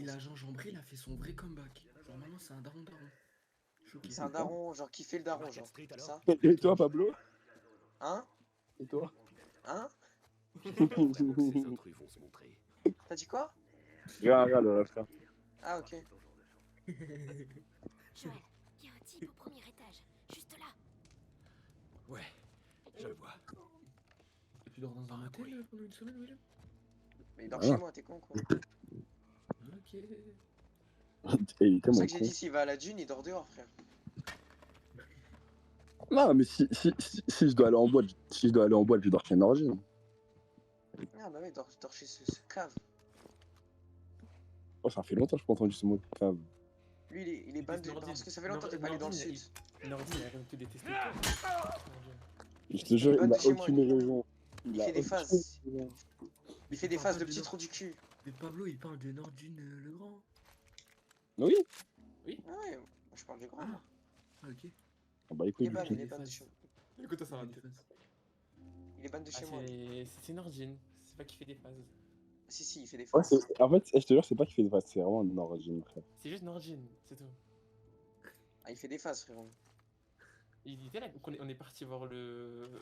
il a gingembré, il a fait son vrai comeback. Genre maintenant c'est un daron daron. Choqué. C'est un daron, genre qui fait le daron, genre. C'est ça? Et toi, Pablo? Hein? Et toi? Hein? Ces intrus vont se montrer. T'as dit quoi? Regarde, on va faire. Ah, ok. Joël, il y a un type au premier étage, juste là. Ouais, je le vois. Tu dors dans un hôtel pendant une semaine, William? Mais il dort Ah. chez moi, t'es con quoi. Ok. Et il est C'est pour tellement ça que j'ai con. dit s'il va à la dune, il dort dehors, frère. Non, mais si je dois aller en boîte, je dors chez Norgine. Ah bah oui, il dort chez ce cave. Oh, ça fait longtemps que je n'ai pas entendu ce mot de cave. Lui, il est ban de... Parce que ça fait longtemps que t'es pas allé dans le sud. Nordine, il a rien de te détester. Je te jure, Il est il ban a de chez moi, aucune lui. raison. Il a fait des aucune phases. raison. Il fait des phases de petits trous du cul. Mais Pablo, il parle de Nordine le Grand. Oui. Ah ouais, moi je parle du grand. moi. Ah, ok. Ah bah Il écoute, est ban, fait il est des ban de phases. chez moi. Écoute, ça va. Des phases. Il est ban de chez moi. lui. C'est Nordine, c'est pas qui fait des phases. Si, il fait des ouais, phases. en fait, je te jure, c'est pas qu'il fait des phases, c'est vraiment Norgine, frère. C'est juste Nordine, c'est tout. Ah, il fait des phases, frérot. Il était là, on est parti voir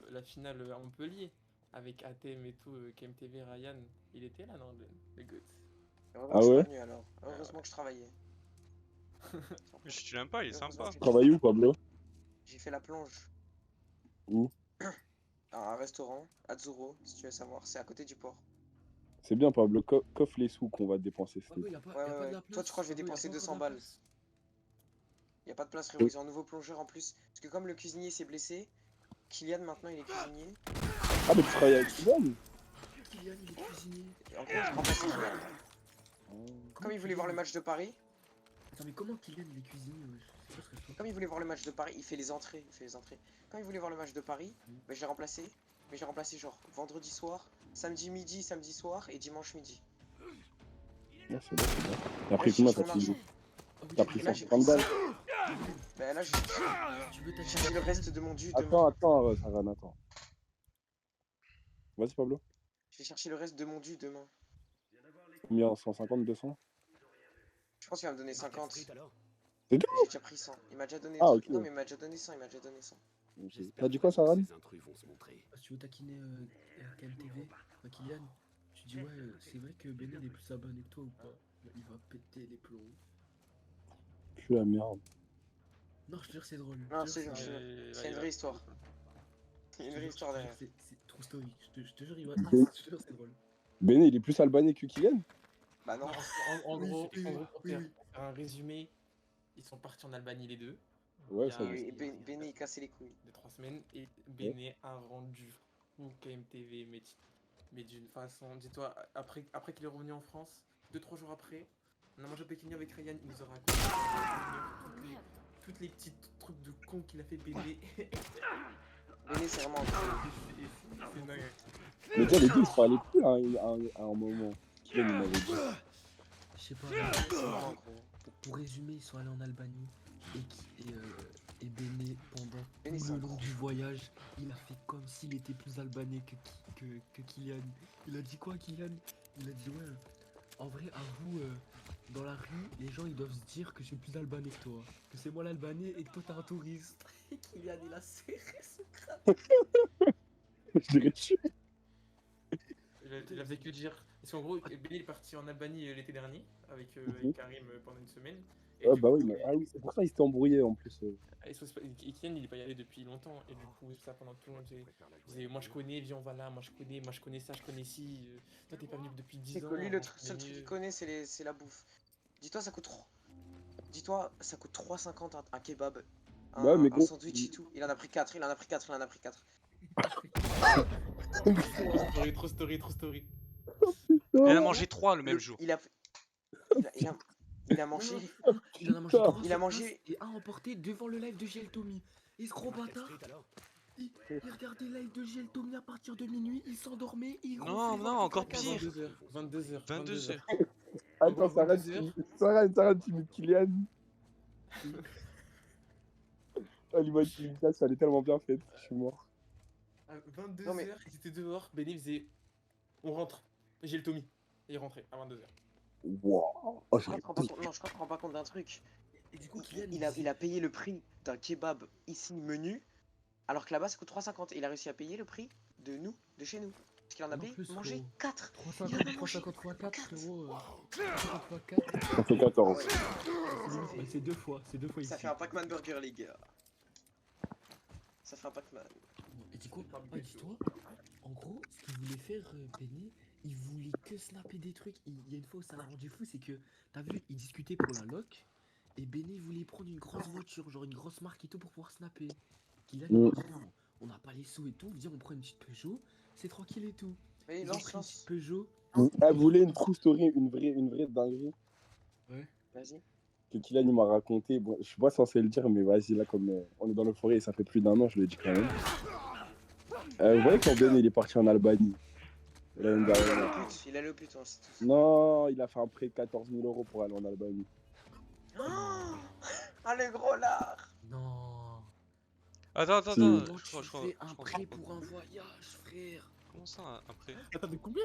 la finale à Montpellier avec Athème et tout, KMTV, Ryan. Il était là, non, le goat. Heureusement Ah que je suis ouais? pas venu alors. Heureusement que je travaillais. Mais si tu l'aimes pas, il est sympa. Tu travailles où, Pablo? J'ai fait la plonge. Où? À un restaurant, Azzurro, si tu veux savoir. C'est à côté du port. C'est bien, Pablo, coffre les sous qu'on va dépenser. Pablo, il y a pas, Ouais, y a pas ouais, de la ouais. place. Toi, tu crois que je vais Pablo, y a dépenser pas 200 encore de la balles? place. Y a pas de place, frérot. Ils ont un nouveau plongeur en plus. Parce que comme le cuisinier s'est blessé, Kylian maintenant il est cuisinier. Ah, mais tu travailles avec Kylian? Kylian, il est cuisinier. Et en gros, il remplace Kylian. Comme il voulait voir le match de Paris, Attends, mais comment Kylian, il est cuisinier? Ouais, c'est quoi ce restaurant? comme il voulait voir le match de Paris, il fait les entrées. Il fait les entrées. Quand il voulait voir le match de Paris, bah, je l'ai remplacé. Mais j'ai remplacé genre vendredi soir, samedi midi, samedi soir et dimanche midi. Non, c'est bien, c'est bien. Et après, Là, combien j'ai t'as mon pris? argent. Ah oui, T'as pris Là, j'ai 150 balles? Bah là, j'ai Tu veux t'acheter cherché le reste de mon dû demain. Attends, Saran, attends. Vas-y, Pablo. Je vais chercher le reste de mon dû demain. Combien? 150, 200? Je pense qu'il va me donner 50. Street, alors C'est tout? J'ai déjà pris 100. Il m'a déjà donné. Ah, ok. Non, mais il m'a déjà donné 100. Il m'a déjà donné 100. J'espère T'as dit quoi, vraiment Saran? que ces intrus vont se montrer. Si tu veux taquiner KMTV, Kylian, tu dis ouais, c'est vrai que Benin est plus abonné que toi ou pas? Il va péter les plombs. Je suis la merde. Non, je te jure, c'est drôle. Non, Je te c'est jure, une vraie histoire. C'est une vraie histoire derrière. C'est true story. Je te jure, je te jure, c'est drôle. Béné, il est plus albanais que Kylian? Bah non. En Oui, gros, oui, pour oui, faire oui. un résumé, ils sont partis en Albanie les deux. Ouais, Il y ça a- va. Et Béné, il cassait les couilles. De 3 semaines et Béné a rendu fou KMTV mais d'une façon, dis-toi, après qu'il est revenu en France, 2-3 jours après, on a mangé au Pékin avec Ryan, il nous a raconté toutes les petites trucs de con qu'il a fait Béné. Béné, c'est vraiment un con. C'est dingue. Mais déjà, les deux, ils se parlaient plus à un moment. Kylian, il m'avait dit. Je sais pas. C'est vraiment un con. Pour résumer, ils sont allés en Albanie et Béné, pendant Béné, tout c'est le un long con. du voyage, il a fait comme s'il était plus albanais que Kylian. Il a dit quoi, Kylian? Il a dit ouais, en vrai, avoue, dans la rue, les gens ils doivent se dire que je suis plus albanais que toi. Que c'est moi l'albanais et que toi t'es un touriste. Et Kylian, il a serré son crâne. Je dirais tué. Il a fait que dire. Parce qu'en gros, Béné est parti en Albanie l'été dernier avec Karim pendant une semaine. Et Ouais, du bah coup, oui, mais ah oui, c'est pour ça qu'il s'était embrouillé en plus. Et Kylian, il est pas y allé depuis longtemps. Et du coup, ça pendant tout le long, il disait moi je connais, viens on va là, moi je connais ça, je connais ci. Toi t'es pas venu depuis 10 C'est ans. que lui, le on seul connaît truc qu'il mieux. connaît, c'est la bouffe. Dis-toi, ça coûte 3. Dis-toi, ça coûte 3,50 un kebab. Bah ouais, mais Un gros. sandwich et tout. Il en a pris 4, il en a pris 4, il en a pris 4. Trop story. Il en a mangé 3 le même jour. Il a mangé. Non, il en a mangé Putain. 3 Il a mangé. et un emporté devant le live de JL Tommy. Et ce gros Quelle bâtard, street, alors il regardait le live de JL Tommy à partir de minuit, il s'endormait, il Non, ronflait non, voir encore toute la case. pire. 22h. 22h. Attends, En gros, Sarah, 22 tu me Kylian. Oh, l'image qui me casse, elle est tellement bien faite. Je suis mort. À 22h, Non, mais- ils étaient dehors. Béné faisait on rentre. J'ai le Tommy. Et il rentrait à 22h. Waouh. Oh, Je crois que tu te rends pas compte- Non, je crois que tu te rends pas compte d'un truc. Et du coup, Il a payé le prix d'un kebab ici menu, alors que là-bas ça coûte 3,50. Il a réussi à payer le prix de nous, de chez nous. Parce qu'il en a Non payé plus, mangé frérot. 4. Il en 350, a mangé 350 fois 4, 4. frérot. 350 fois 4. Ça fait 14. C'est deux fois Ça ici. fait un Pac-Man burger, les gars. Ça fait un Pac-Man. Et du coup, dis-toi, en gros, ce qu'il voulait faire, Benny, il voulait que snapper des trucs. Il y a une fois où ça l'a rendu fou, c'est que, t'as vu, il discutait pour la loc, et Benny voulait prendre une grosse voiture, genre une grosse marque et tout, pour pouvoir snapper. Qu'il a dit, non, on n'a pas les sous et tout, viens, on prend une petite Peugeot, c'est tranquille et tout. Allez, Ils ont lance, pris une petite lance. Peugeot. Elle voulait une true story, une vraie dinguerie Vas-y. que Kylian il m'a raconté. Bon, je suis pas censé le dire, mais vas-y, là, comme on est dans l'euphorie et ça fait plus d'1 an, je le dis quand même. Vous voyez quand Ben il est parti en Albanie l'année Il allait dernière. au pute, il allait au pute, on sait tous. Non, il a fait un prêt de 14 000 € pour aller en Albanie. Ah, le gros lard. Non. Attends, Si. Comment je tu crois, je crois, fais un je crois- prêt pour un voyage, frère? Comment ça, un prêt? Attends, de combien?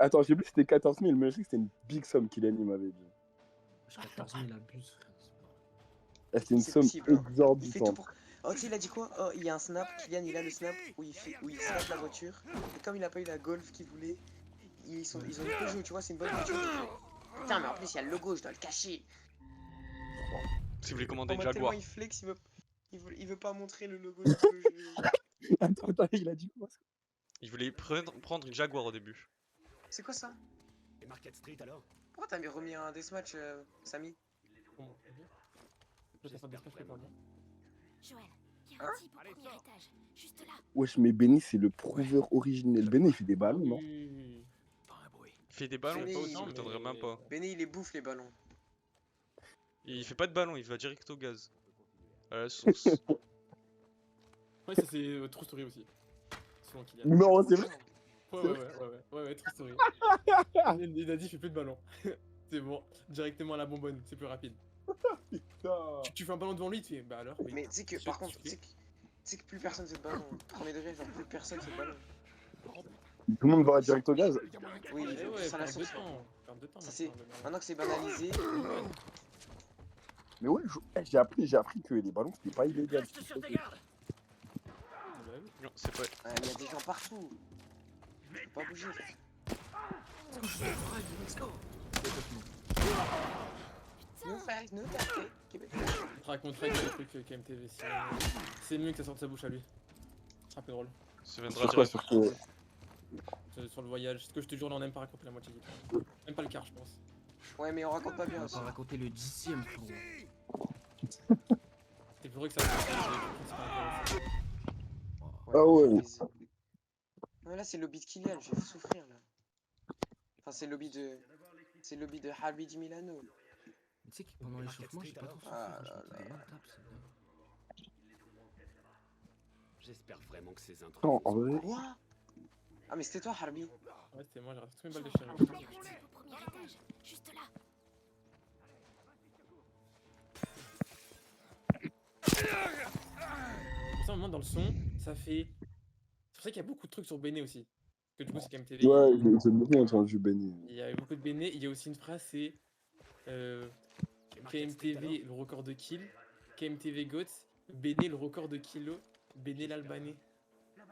Attends, je sais plus si c'était 14 000, mais je sais que c'était une big somme Kylian il m'avait dit. 14 000 abus, frère. C'était une C'est somme possible, hein. Il fait tout exorbitante. pour. Oh, tu sais, il a dit quoi? Oh, il y a un snap. Kylian, il a le snap où il snap la voiture. Et comme il a pas eu la Golf qu'il voulait, ils ont une Peugeot, tu vois, c'est une bonne voiture. il fait, putain, mais en plus, il y a le logo, je dois le cacher. Si vous voulez En commander une mode tellement Jaguar. il flex, il veut pas montrer le logo du Peugeot. Attends, il a dit quoi? Il voulait prendre une Jaguar au début. C'est quoi ça? Et Market Street alors? Pourquoi t'as remis un deathmatch, Samy? Bon, je vais faire des splashes pour moi. Joël, il y a un type au premier étage, juste là. Wesh, mais Benny, c'est le prouveur originel. Benny, il fait des ballons, non? Oui. Pas un bruit. Il fait des ballons, Benny, je il- m'attendrais même pas. Benny, il les bouffe les ballons. Il fait pas de ballon, il va direct au gaz. À la source. Ouais, ça c'est True Story aussi. Selon Kylian. Non, c'est vrai. Ouais, True Story. Il a dit, je fais plus de ballon. C'est bon, directement à la bonbonne, c'est plus rapide. Putain. Tu fais un ballon devant lui, tu fais, bah alors, oui. Mais tu sais que, par contre, tu sais que plus personne fait de ballon. Premier degré, genre plus personne fait de ballon. Tout le monde va direct au gaz. Oui, Eh ouais, ça la perte de source. temps. Perte de temps. Ça, c'est- maintenant, le ballon. Maintenant que c'est banalisé, Mais ouais, j'ai appris que les ballons, c'était pas illégal. Ah bah oui. Non, c'est pas. il y a des gens partout. Je peux pas bouger. No fight, no tactic. Je raconterai des trucs KMTV. C'est mieux que ça sorte de sa bouche à lui. C'est un peu drôle. Ça viendra Sur quoi, direct. sur quoi? Sur le voyage. Ce que je te jure, là, on n'aime pas raconter la moitié du temps. Même pas le quart, je pense. Ouais, mais on raconte pas On bien va aussi. pas raconter le 10ème, frérot. C'est plus vrai que ça. C'est pas intéressant. Ah ouais. Non, là, c'est le lobby de Kylian, je vais souffrir là. Enfin, c'est le lobby de. C'est le lobby de Harvey Di Milano. Mais tu sais que pendant l'échauffement, j'ai pas trop souffert. Ah hein, là je mettais des bonnes tapes, c'est bien. J'espère vraiment que ces intrus. Non, en vrai. Quoi? Ah, mais c'était toi, Harvey. Ouais, c'était moi, j'ai raté tous mes balles de Il y chérie. a un type au premier étage, juste là. Pour ça, au moment dans le son, ça fait. C'est pour ça qu'il y a beaucoup de trucs sur Béné aussi. Parce que du coup, c'est KMTV. Ouais, j'ai beaucoup entendu Benny. Il y a beaucoup de Béné. Il y a aussi une phrase, c'est. KMTV, le record de kill. KMTV GOAT. Béné, le record de kilo. Béné, l'Albanais.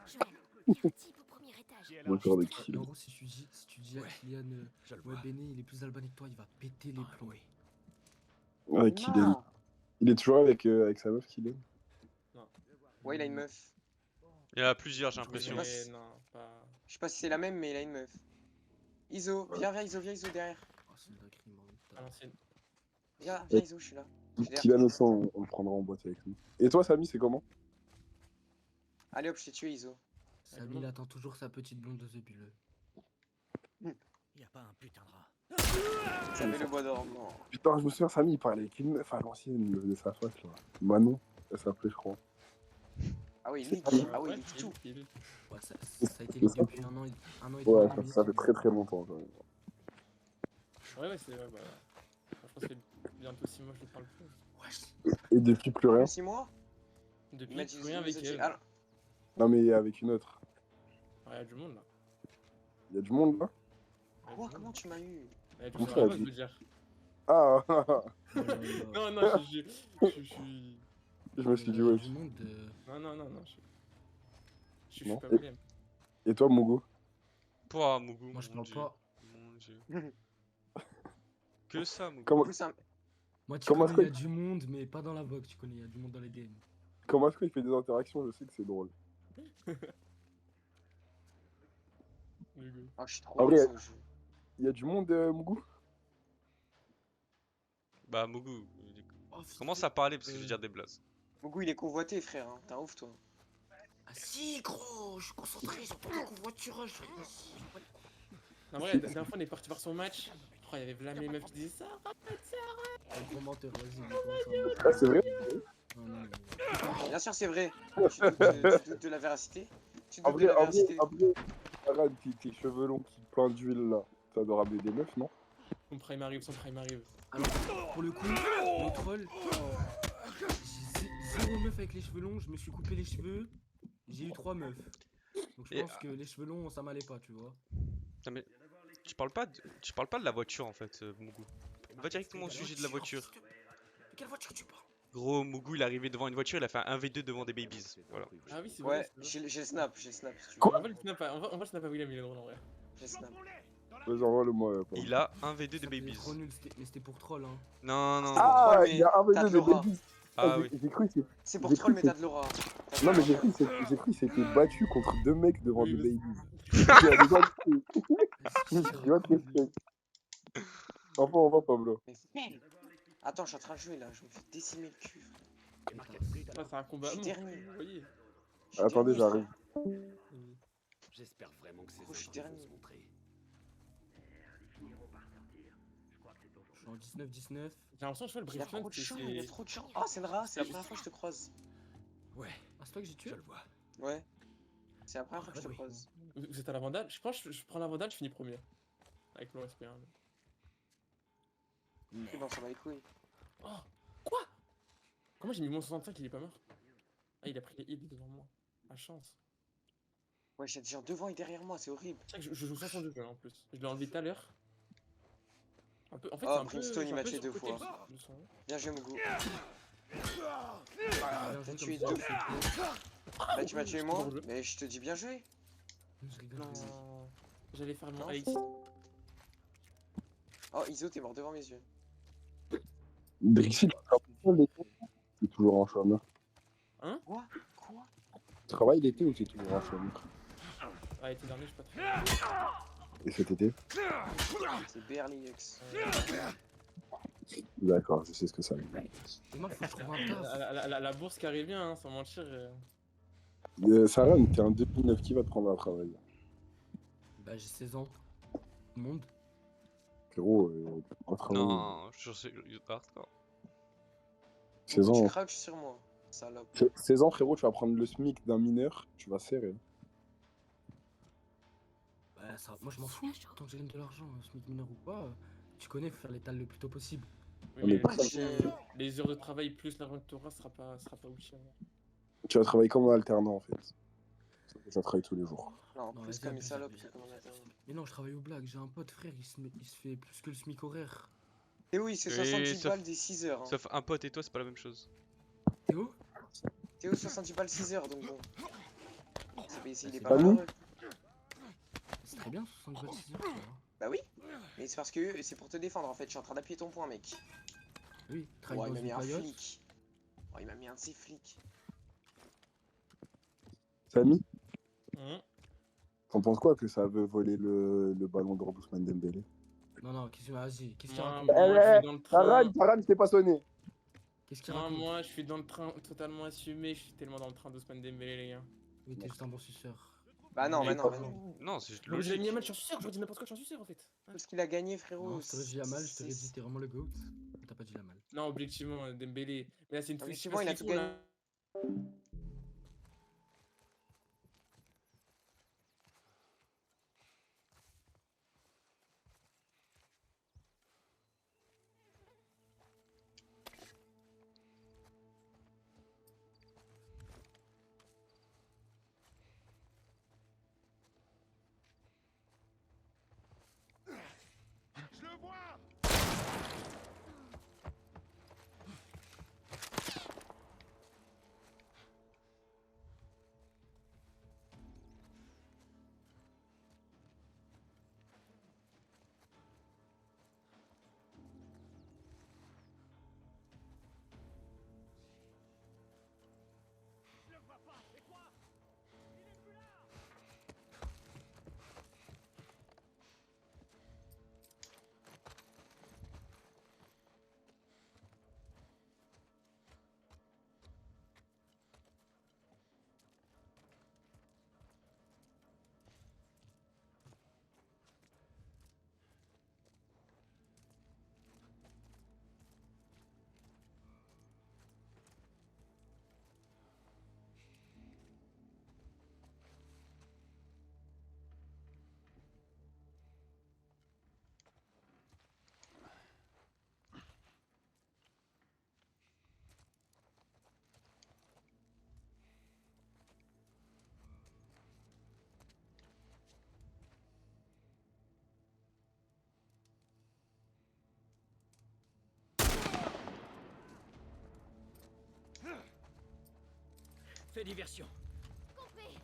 Joël, il y a un type au premier étage. Record de Mais kill. en gros, si tu dis à Ouais. Kylian, Je le ouais, vois. Béné, il est plus albanais que toi, il va péter les plombs. Ouais, Kylian. Il est toujours avec sa meuf, Kylian. Ouais, il a une meuf. Il y en a plusieurs, j'ai l'impression. pas Mais si- non, pas. Je sais pas si c'est la même, mais il a une meuf. Iso, viens, Iso derrière. Oh, c'est une dinguerie, man. À l'ancienne. Viens, Iso, je suis là. Kylian aussi, on le prendra en boîte avec nous. Et toi, Samy, c'est comment? Allez hop, je t'ai tué, Iso. Samy, il attend toujours sa petite blonde de Zebuleux. Y a pas un putain de rat. Ça met le bois dormant. Putain, je me souviens, Samy, il parlait avec une meuf à l'ancienne de sa fac, là. Manon, elle s'appelait, je crois. Ah oui, Lick. Ah oui, Lick tout. Ouais, ça a été dit depuis un an et Ouais, demi. ça fait très très longtemps, quand même. Ouais, c'est. Ouais, bah. Je pense que c'est bientôt 6 mois que je te parle plus. Et depuis plus rien. 6 mois? Depuis, Il m'a dit rien avec elle. Ah, Non, mais avec une autre. Ouais, y a du monde là. Il y a du monde, là? Quoi? Comment tu m'as eu? Tu Où sais ça, pas, je dit veux dire. Ah, Oh là là. Non, non, je suis. je me suis dit, Il y a ouais. du monde. Non, non, non, non, je suis Non. pas William. Et toi, Mogo? Pouah, Mougou, Moi, je mon parle dieu. pas. Mon dieu. Que ça, Mougou. Comment, Vous, ça- Moi, tu comment connais, est-ce il y a que, du monde, mais pas dans la vogue, tu connais, il y a du monde dans les games. comment est-ce qu'il fait des interactions? Je sais que c'est drôle. Mougou. Oh, je suis trop En lancé vrai, au jeu. il y a du monde, Mougou? Bah, Mougou, Oh, commence à parler parce que je vais dire des blazes. Mougou, il est convoité, frère. Hein. T'es un ouf, toi. Ah si, gros, je suis concentré, j'entends le covoiturage. En vrai, la dernière fois, on est parti voir son match. Je crois qu'il y avait Vlam les meufs qui disaient ça. Un gros menteur, vas-y, il commence à mentir. Ah, c'est vrai? Non, non, non. Bien sûr, c'est vrai. Tu doutes de la véracité? Tu En doutes de vrai, la en vrai, véracité? en vrai, Aran, tes cheveux longs qui plantent d'huile là, ça doit ramener des meufs, non? Son prime arrive, son prime arrive. Alors, pour le coup, le troll, j'ai zéro meuf avec les cheveux longs, je me suis coupé les cheveux, j'ai eu 3 meufs. Donc je Et- pense que les cheveux longs, ça m'allait pas, tu vois. Non mais, tu parles pas de la voiture en fait, Mougou. Va directement au sujet de la voiture. De quelle voiture tu parles? Gros, Mougou, il est arrivé devant une voiture, il a fait un 1v2 devant des babies. Voilà. Ah oui, c'est vrai. Ouais, c'est vrai. j'ai le snap, si tu veux. On va le snap à, on va le snap à William, il est drôle en vrai. J'ai le snap. Vas-y, envoie-le-moi. pardon. Il a 1v2 de Ça faisait babies. trop nul, mais c'était pour troll, hein. Non, non, Ah, non. troll, Ah, mais il y a un t'as V2 de de l'aura. baby. Ah oui. J'ai cru que c'était. C'est pour J'ai troll, cru mais que t'as de l'aura. Non, mais j'ai cru que c'était battu contre deux mecs devant Oui, des mais- babies. Il y a des gens qui- Qu'est-ce Tu qu'il vois, raconte, lui Enfin, on va, Pablo. Mais belle. Attends, je suis en train de jouer là, je me fais décimer le cul. Ça, c'est un combat. Je suis Non, dernier. vous voyez. Je suis Attendez, dernier, j'arrive. J'espère vraiment que ces Oh, je suis intrus vont dernier. se montrer. Je suis en 19-19. J'ai l'impression que je fais le Il y a brief trop de chance, il y a trop de chance. Oh, Senra, c'est la première fois que je te croise. Ouais, Ah, c'est toi que j'ai tué? je le vois. Ouais. C'est la première fois que je te oui. croise. Vous êtes à la vandale? Je pense que je prends la vandale, je finis premier. Avec mon SP1. Non, ça va les couilles. Oh! Quoi? Comment j'ai mis mon 65, il est pas mort? Ah, il a pris les hits devant moi. La chance. Ouais, j'ai des gens devant et derrière moi, c'est horrible. C'est vrai que je joue 62 en plus. Je l'ai enlevé tout à l'heure. Un peu, en fait, Oh, c'est un peu. Brimstone, il c'est un m'a peu tué deux surcoté, fois. le son. Bien joué, Mougou. Bien joué, tué comme deux ça, Là, tu m'as tué je moi, suis hors jeu. mais je te dis bien joué. je rigole. Non. J'allais faire mon Non. Alexis. Oh, Iso, t'es mort devant mes yeux. Brixie, tu travailles l'été ou t'es toujours en chômeur? Quoi? Quoi? Tu travailles l'été ou t'es toujours en chômeur? Ah, l'été dernier, je suis pas très. Et cet été? C'est Berly X. D'accord, je sais ce que ça veut dire. Et moi, faut que je trouve un taf. La bourse qui arrive bien, hein, sans mentir. Sarah, t'es un 2009 qui va te prendre à travailler. Bah, j'ai 16 ans. Monde. Frérot, à travailler. Non, je sais, hardcore. 16 Tu ans. crouches sur moi, salope. 16 ans, frérot, tu vas prendre le SMIC d'un mineur, tu vas serrer. Bah, ça, moi, je m'en fous. Tant que je gagne de l'argent, SMIC mineur ou pas, tu connais, faut faire l'étal le plus tôt possible. Oui, On est mais pas- les heures de travail plus l'argent que tu auras sera pas utile. Tu vas travailler comme un alternant en fait. Ça travaille tous les jours. Non, Non, plus vas-y, comme une abuse, salope abuse, que comme un abuse. alternant. Mais non, je travaille au blague. J'ai un pote, frère, il se fait plus que le SMIC horaire. Et oui, c'est Oui, 70 sauf- balles des 6 heures. Hein. Sauf un pote et toi, c'est pas la même chose. Théo? Théo, 70 balles 6 heures, donc bon. Il est c'est pas pas nous. malheureux. C'est très bien, 70 balles 6 heures, ça va. Bah oui, mais c'est parce que c'est pour te défendre en fait. Je suis en train d'appuyer ton point, mec. Oui, Oh, travaille il dans m'a une mis un paillote. flic. Oh, il m'a mis un de ces flics. Samy, Hum. t'en penses quoi que ça veut voler le ballon d'or d'Ousmane Dembélé? Non, non, qu'est-ce que vas-y, qu'est-ce qu'il Moi, raconte? moi, je suis dans le train. Taran, je t'ai pas sonné. Qu'est-ce qu'il Non, raconte? moi, je suis dans le train totalement assumé. Je suis tellement dans le train d'Ousmane Dembélé, les gars. Oui, t'es juste un bon suceur. Bah non, Mais bah non, bah non. Non, c'est juste J'ai mis logique. un match, je suis sûr. Je dis n'importe quoi, je suis sûr en fait. Tout ce qu'il a gagné, frérot. Non, je t'aurais dit Yamal, je t'aurais dit c'est- t'es vraiment le GOAT. Mais t'as pas dit Yamal. Non, objectivement, Dembélé. Mais là, c'est une Objectivement, il a tout gagné. Fais diversion. Compris.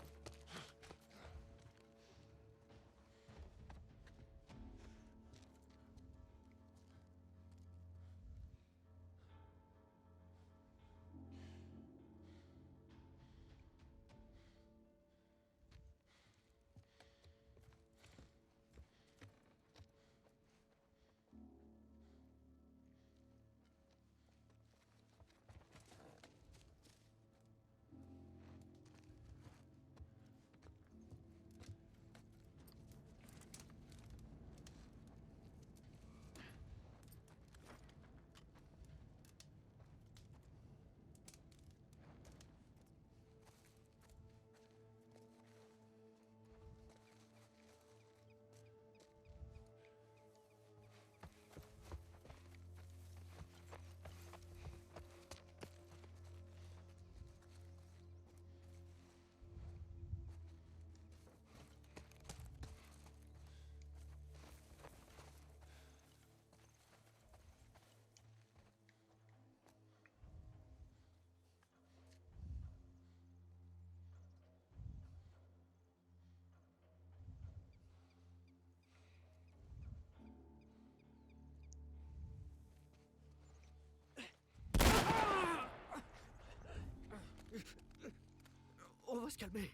On va se calmer.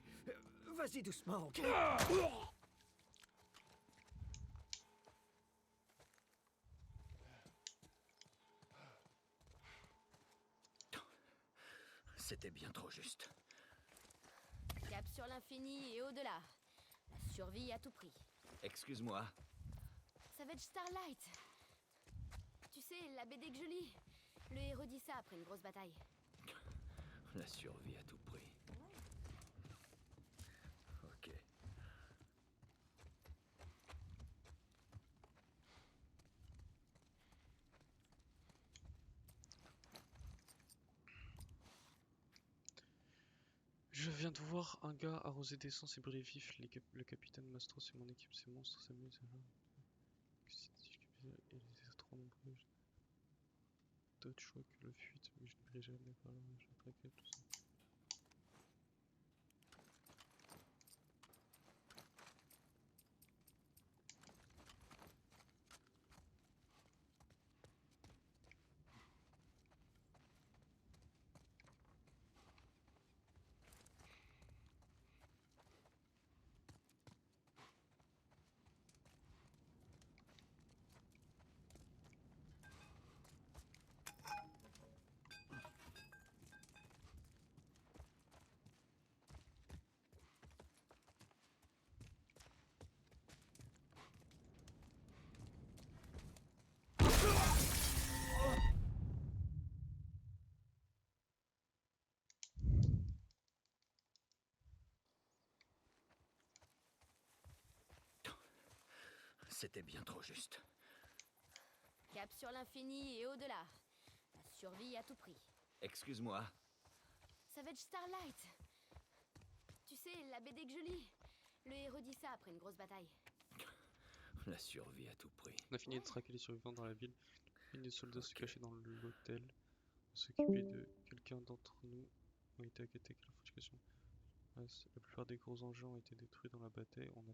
Vas-y doucement, ok? C'était bien trop juste. Cap sur l'infini et au-delà. La survie à tout prix. Excuse-moi. Savage Starlight. Tu sais, la BD que je lis. Le héros dit ça après une grosse bataille. La survie à tout prix. Ok. Je viens de voir un gars arroser d'essence et brûler vif. Le capitaine Mastros et mon équipe, ces monstres s'amusent à et ils étaient trop nombreux. D'autres choix que le fuite, mais je n'irai jamais par là. Je traquerai tout ça. C'était bien trop juste. Cap sur l'infini et au-delà. La survie à tout prix. Excuse-moi. Savage Starlight. Tu sais, la BD que je lis. Le héros dit ça après une grosse bataille. La survie à tout prix. On a fini de traquer les survivants dans la ville. Et des soldats se cachaient dans l'hôtel. On s'occupait de quelqu'un d'entre nous ont été attaqués à la fortification. La plupart des gros engins ont été détruits dans la bataille. On a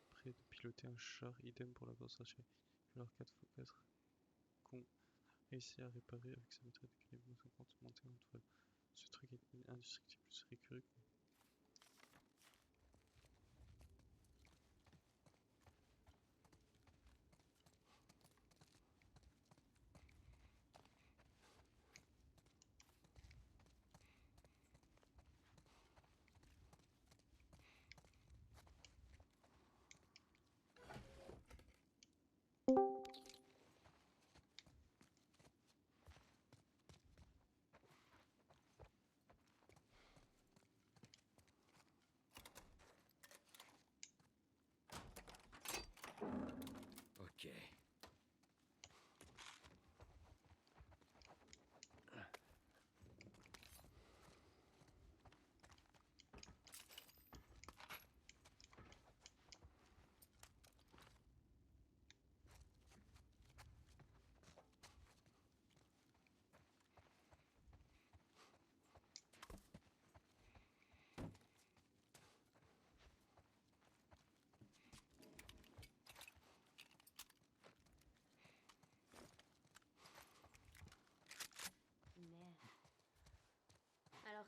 prêt de piloter un char, idem pour la grosse archerie. Alors 4x4 qu'on réussit à réparer avec sa méthode de calibre 50 montée en toile. Ce truc est indestructible, plus récurrent.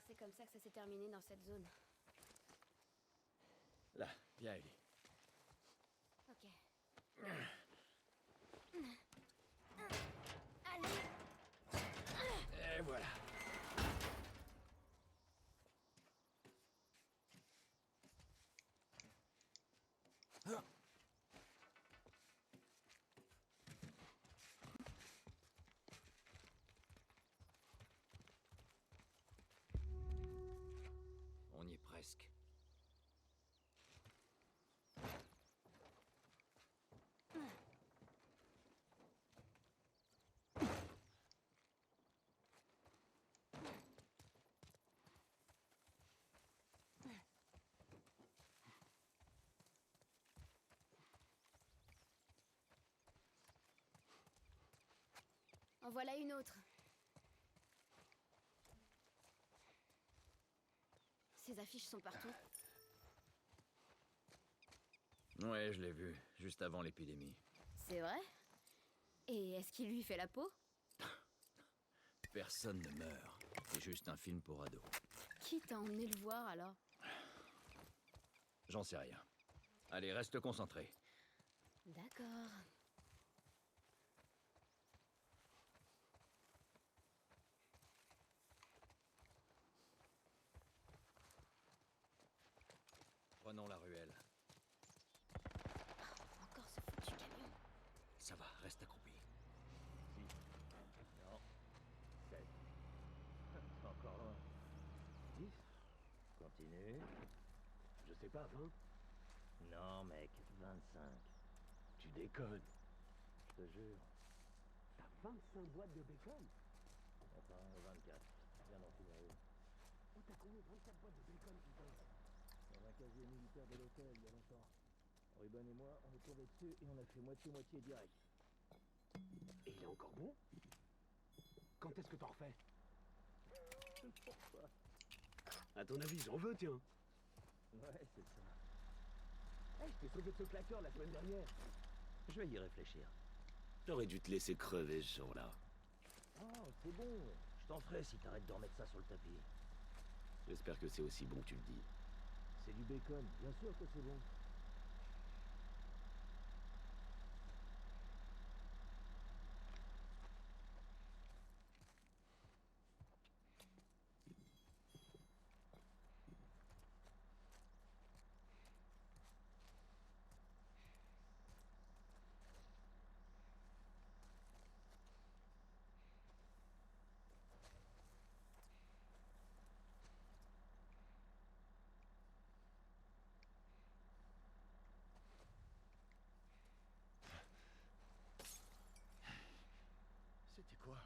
C'est comme ça que ça s'est terminé dans cette zone. Là, viens, Ellie. Ok. Allez. Et voilà. On y est presque. En voilà une autre. Ces affiches sont partout. Ouais, je l'ai vu, juste avant l'épidémie. C'est vrai? Et est-ce qu'il lui fait la peau? Personne ne meurt. C'est juste un film pour ados. Qui t'a emmené le voir alors? J'en sais rien. Allez, reste concentré. D'accord. Prenons la ruelle. Encore ce foutu camion. Ça va, reste accroupi. Non. 7. C'est encore loin. 10. Continue. Je sais pas, 20. Non, mec, 25. Tu déconnes. Je te jure. T'as 25 boîtes de bacon? Enfin, 24. Viens dans la rue. Oh, t'as combien? 24 boîtes de bacon, putain. Dans un casier militaire de l'hôtel, il y a longtemps. Ruben et moi, on est tombés dessus et on a fait moitié-moitié direct. Et il est encore bon? Quand est-ce que t'en refais? Pourquoi? À ton avis, j'en veux, tiens. Ouais, c'est ça. Hey, je t'ai sauvé de ce claqueur la semaine dernière. Je vais y réfléchir. J'aurais dû te laisser crever ce jour-là. Oh, c'est bon. Je t'en ferai si t'arrêtes de remettre ça sur le tapis. J'espère que c'est aussi bon que tu le dis. C'est du bacon, bien sûr que c'est bon. C'était quoi?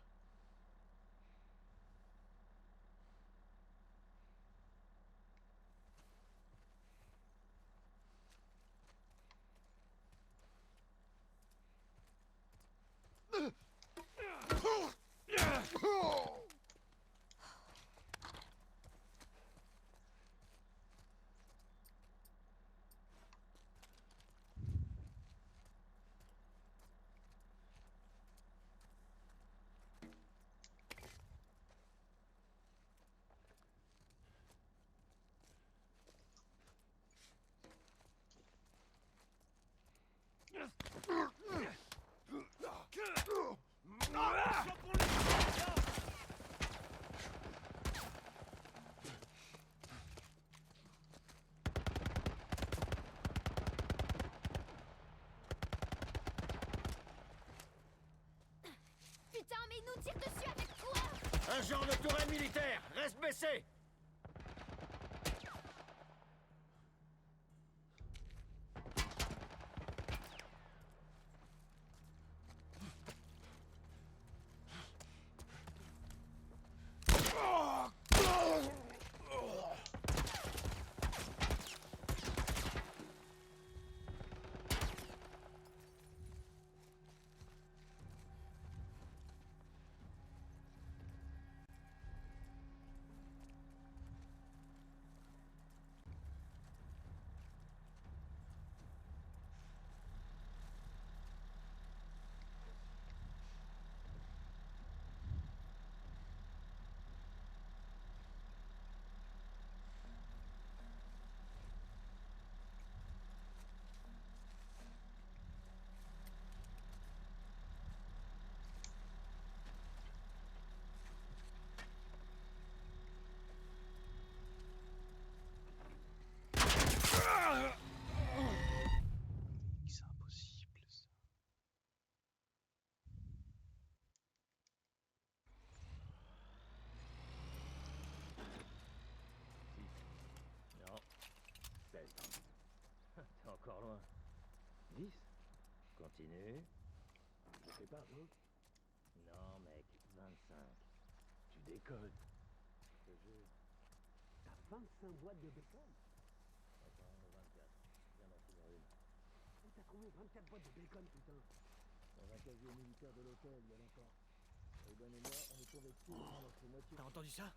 Putain, mais il nous tire dessus avec quoi? Un genre de tourelle militaire! Reste baissé! Continue. Je sais pas, gros. Non, mec, 25. Tu déconnes. Je te jure. T'as 25 boîtes de bacon? Attends, 24. Viens d'en finir une. Où t'as trouvé 24 boîtes de bacon, putain? Dans un casier militaire de l'hôtel, il y a longtemps. Ruben et moi, on est tombés dessus, on a fait moitié. T'as entendu ça?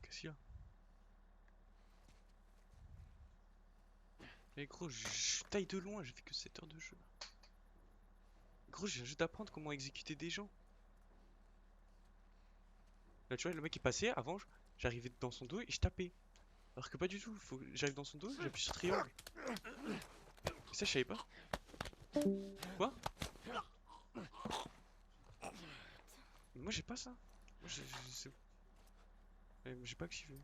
Qu'est-ce qu'il y a? Mais gros, je taille de loin, j'ai fait que 7 heures de jeu. Gros, je viens juste d'apprendre comment exécuter des gens. Là, tu vois, le mec est passé avant, j'arrivais dans son dos et je tapais. Alors que pas du tout, faut que j'arrive dans son dos, j'appuie sur triangle. Et ça, je savais pas. Quoi? Mais moi, j'ai pas ça. Moi, j'ai pas activé.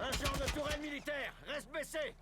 Un genre de tourelle militaire! Reste baissé!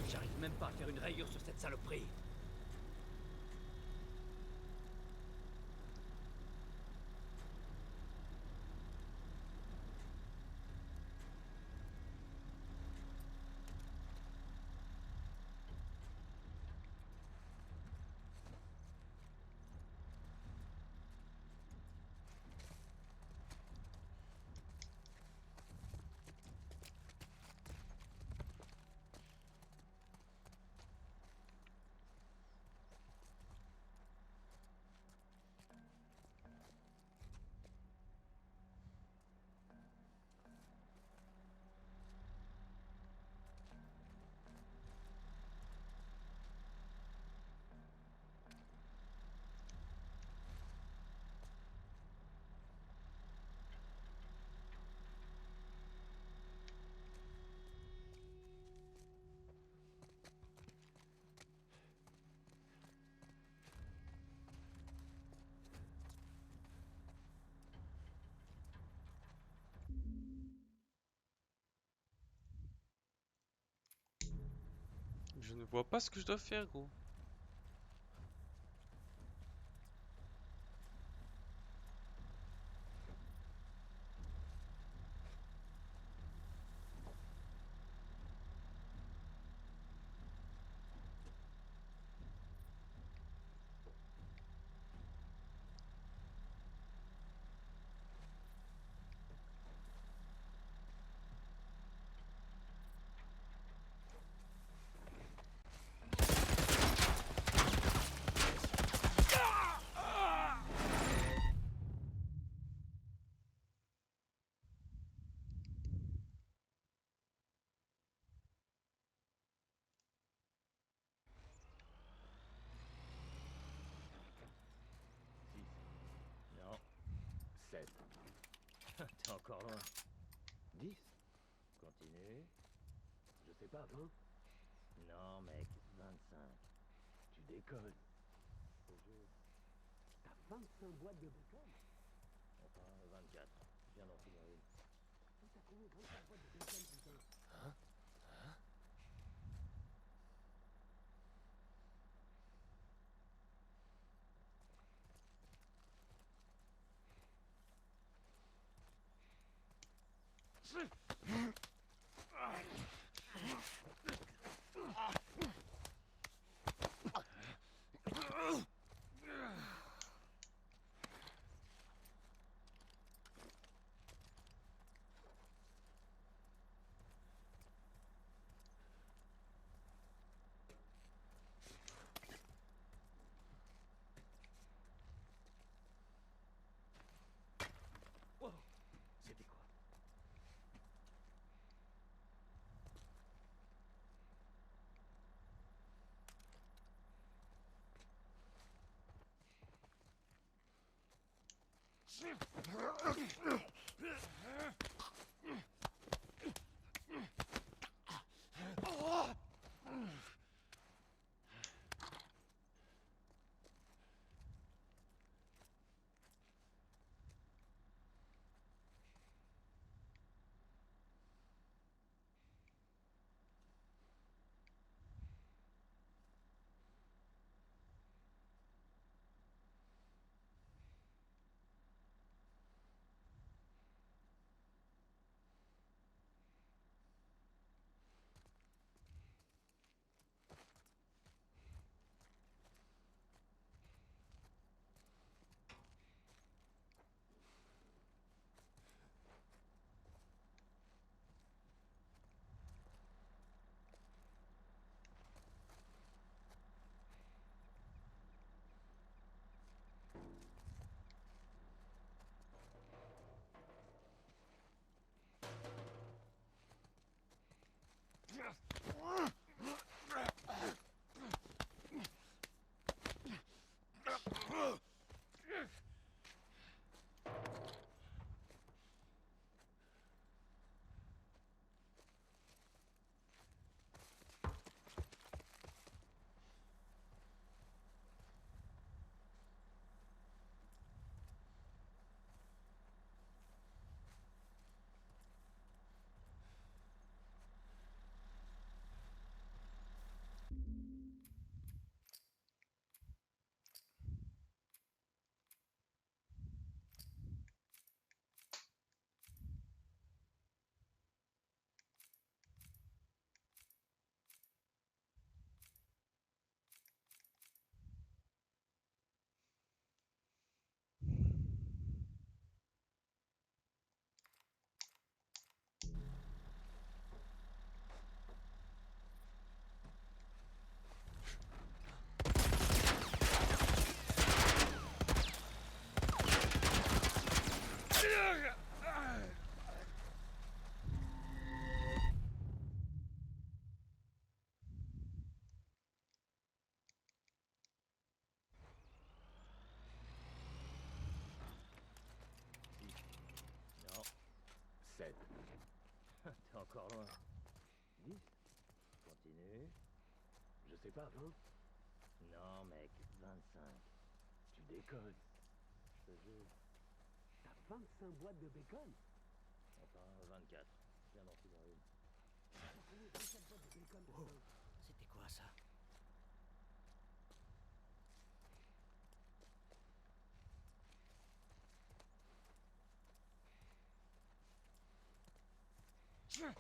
J'arrive même pas à faire une rayure sur cette saloperie. Je ne vois pas ce que je dois faire, gros. T'es encore loin. 10. Continue. Je sais pas, 20. Non, mec, 25. Tu décolles. Ce jeu. T'as 25 boîtes de bacon? Enfin, 24. Je viens d'en finir une. T'as combien? 25 boîtes de bacon, putain? Hein? Hein? Wow. C'était quoi? Non. 7. T'es encore loin. 10. Continue. Je sais pas, 20. Non, mec, 25. Tu décolles. Ce jeu. T'as 25 boîtes de bacon? Enfin, 24. Je viens d'en finir une. T'as combien? 24 boîtes de bacon, putain? C'était quoi ça? Merde.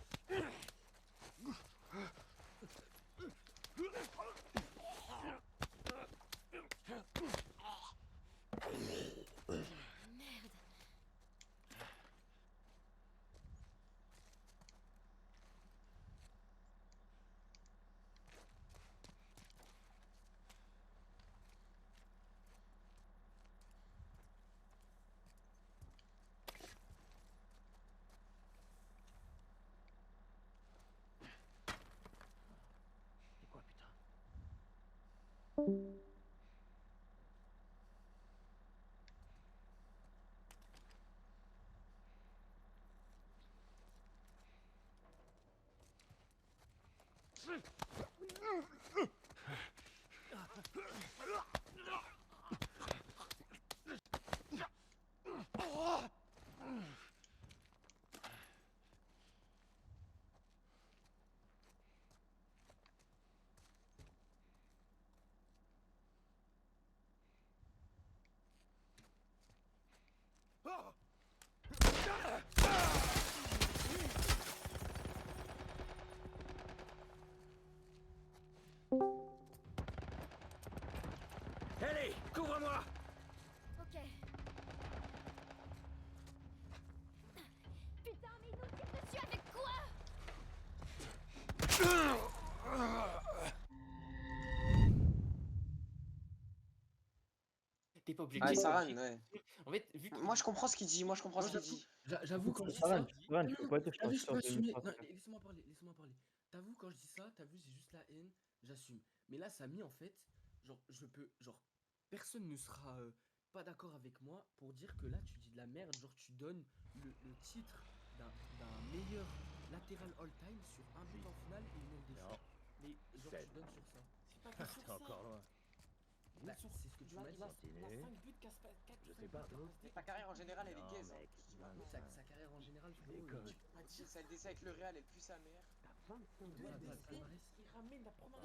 C'est quoi, putain? Ellie, couvre-moi! Ok. Putain, mais il nous tire dessus avec quoi? T'es pas obligé Ah, de dire. Saran, ouais. En fait, vu que. Moi, je comprends ce qu'il dit. Moi, je comprends ce qu'il dit. J'avoue quand je dis Saran, ça. Saran, tu peux pas dire que je T'as vu, pense je peux que c'est une assumer. phrase. Non, laissez-moi parler, laissez-moi parler. T'avoue, quand je dis ça, t'as vu, j'ai juste la haine, j'assume. Mais là, Samy, en fait, genre, je peux. Genre, personne ne sera pas d'accord avec moi pour dire que là, tu dis de la merde. Genre, tu donnes le titre d'un meilleur latéral all-time sur un but en finale et une LDC. Non. Mais, genre, tu donnes sur ça. C'est pas que sur T'es ça. encore loin. Bah, c'est ce que tu m'as dit. Il a Continue. 5 buts, casse pas 4. Je sais pas, d'autres. Ta carrière en général, elle est Non, gaze. mec, Je dis pas. Sa carrière en général, frérot, Déconne. il- Pas dire Celle d'essai avec le Real, elle pue sa mère. T'as 25 Ouais, doigts de ouais, béton. palmarès. Il ramène la première.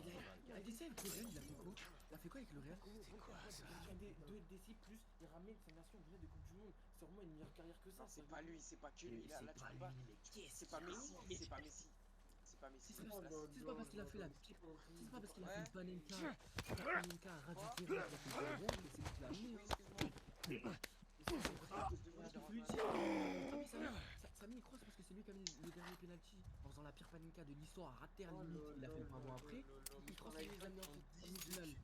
Il a LDC avec le Real, il a fait quoi? Il a fait quoi avec le Real? C'est quoi ça? Deux LDC plus, il ramène sa nation déjà de Coupe du Monde. C'est vraiment une meilleure carrière que ça. Non, c'est pas lui, c'est pas que lui. Là, là, tu peux pas. C'est pas Messi, c'est pas Messi. C'est pas Messi. C'est pas, Là, c'est pas parce qu'il a fait la pire. C'est pas parce qu'il a fait Ouais. une panenka. La panenka a ras du terrain, il a fait le Real, que c'est lui qui l'a Oui, amené. excuse-moi. Parce qu'il faut lui dire. Ah, mais Samy, il croit c'est parce que c'est lui qui a mis le dernier penalty en faisant la pire panenka de l'histoire à rater à la limite. Il a fait le pas bon après. Il croit que c'est les amis en demi-finale.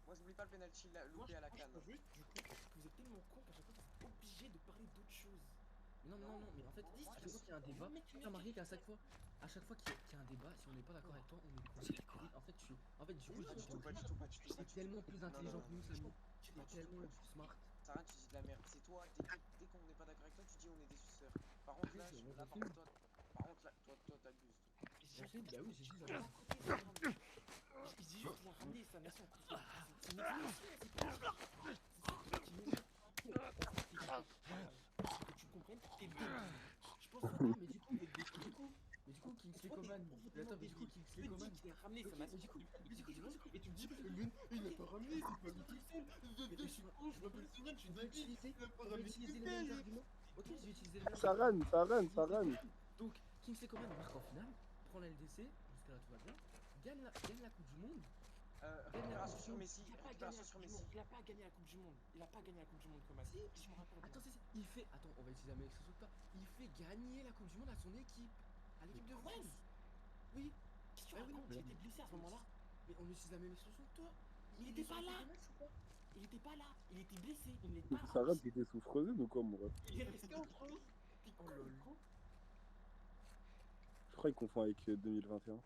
Moi, j'oublie pas le penalty loupé à la canne. Juste, du coup, que vous êtes tellement con qu'à chaque fois vous êtes obligé de parler d'autre chose. Non, mais en fait, à chaque fois qu'il y a un débat, tu as remarqué qu'à chaque fois qu'il y a un débat, si on n'est pas d'accord avec toi, on est con. En fait, du coup, Pas du tout, pas du tout, pas du tout. c'est tellement plus intelligent que nous, Samy. Tu C'est tellement plus smart. Sarah, tu dis de la merde. C'est toi, dès qu'on n'est pas d'accord avec toi, tu dis on est des suceurs. Par contre, là, par contre, toi, t'abuses. J'ai fait, bah oui, j'ai dit, Il dit juste qu'il a ramené sa nation. C'est une nation, c'est pas. Que tu comprennes, t'es débile. je pense que mais du coup, Kingsley Coman. Mais attends, mais du coup, Kingsley Coman. Il a ramené sa nation. Et tu me dis, mais il a pas ramené, c'est pas lui tout seul. Je suis con, je m'appelle Sonia, je suis débile. Je vais utiliser les mêmes arguments. Ok, je vais utiliser les mêmes Saran. Donc, Kingsley Coman marque en finale, prend la LDC, jusqu'à là tout va bien, gagne la Coupe du Monde. Récupération sur Messi. Il a pas gagné la Coupe du Monde. Il a pas gagné la Coupe du Monde. Il a pas gagné la Coupe du Monde comme Messi. Je me rappelle. Attends, il fait. Attends, on va utiliser la même expression que toi. Il fait gagner la Coupe du Monde à son équipe. À l'équipe de France. Oui. Qu'est-ce que tu Ah oui, racontes? Il était blessé à ce moment-là. Mais on utilise la même expression que toi. Il était pas là. Il était pas là. Il était blessé. Il n'est pas. Saran, t'étais souffreuse ou quoi, mon ref? Il est resté en France. Oh lol. Je crois qu'il confond avec 2021.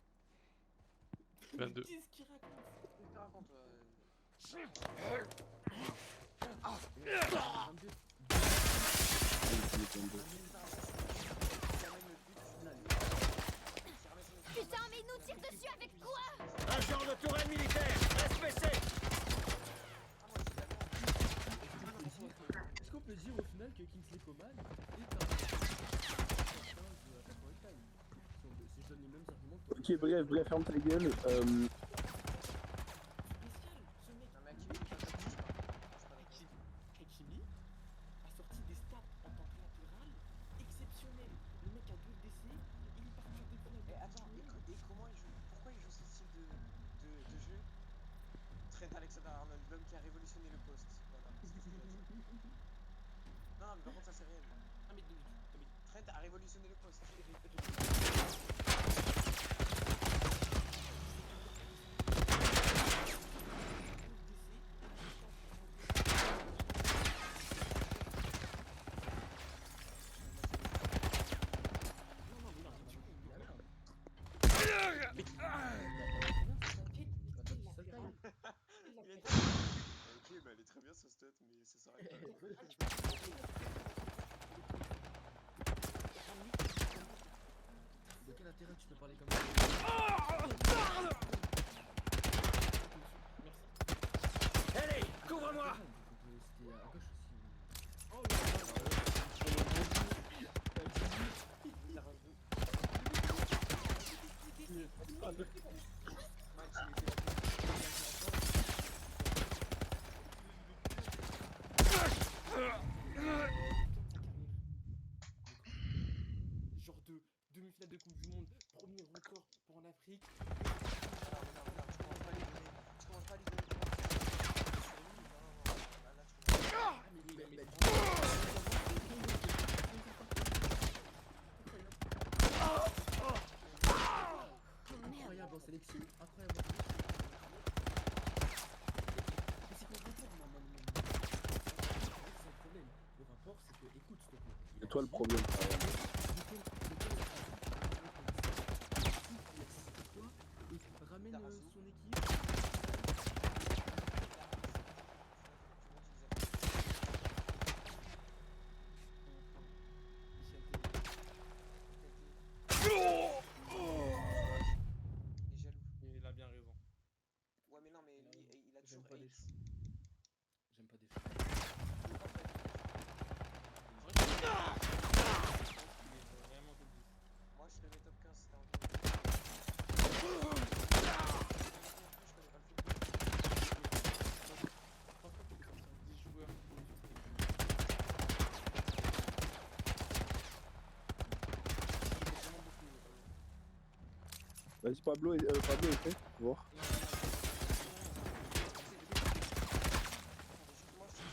22. Qu'est-ce qu'il raconte? Qu'est-ce que tu racontes 22. Putain, mais il nous tire dessus avec quoi? Un genre de tourelle militaire! SPC! Est-ce qu'on peut dire au final que Kingsley Coman est un si je donne les mêmes arguments que toi. Ok, bref, ferme ta gueule. Spécial. Ce mec. Non, mais Hakimi, il est pas Hakimi a sorti des stats en tant que latéral exceptionnels. Le mec a 2 décès, il est parti sur des points. Et attends, et comment il joue? Pourquoi il joue ce style de jeu? Trent Alexander-Arnold, l'homme qui a révolutionné le poste. Voilà. C'est ce que je veux dire. Non, mais par contre, ça c'est réel. Ah mais Trent a révolutionné le poste. Ok, bah elle est très bien ce stat, mais ça s'arrête De quel intérêt tu peux parler comme ça? Allez, couvre-moi! C'était à gauche aussi. Oh là là, Genre de demi-finale de Coupe du Monde, premier record pour en Afrique. tu commences pas à lui donner du Ah, mais Incroyable en sélection, incroyable en sélection. Mais c'est qu'on rapport, c'est un problème. Le rapport, c'est que, écoute, s'il te plaît. Il a C'est toi le dit- problème. Ramène T'as raison. son équipe. Il est jaloux. il a bien raison. Ouais, mais non, mais lui, il a J'aime toujours pas les hate. choses. J'aime pas des choses. Il est vraiment top 10. Moi, je le mets top 15 si t'as envie. Je connais pas le football. Franchement, il est sorti 10 joueurs. Vraiment beaucoup. Vas-y, Pablo, Pablo est fait. Voir. Moi, je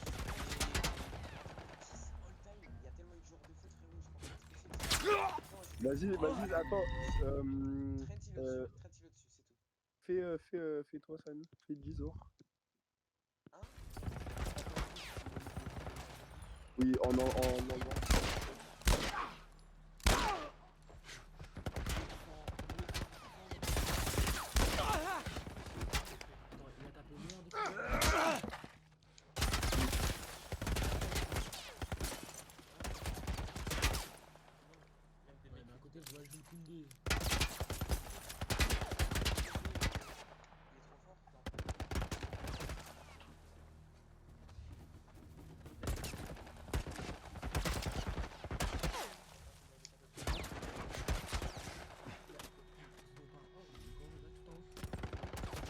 trouve all time, il y a tellement eu de joueurs de foot, frérot, je pense pas que c'est possible. Vas-y, attends. Trent, il est au-dessus, c'est tout. Fais-toi, Samy. Fais 10 heures. Hein? Oui, en enlevant. Attends, il a tapé moins de fois. Ouais, mais à côté, je vois Jules Koundé. Il est trop fort.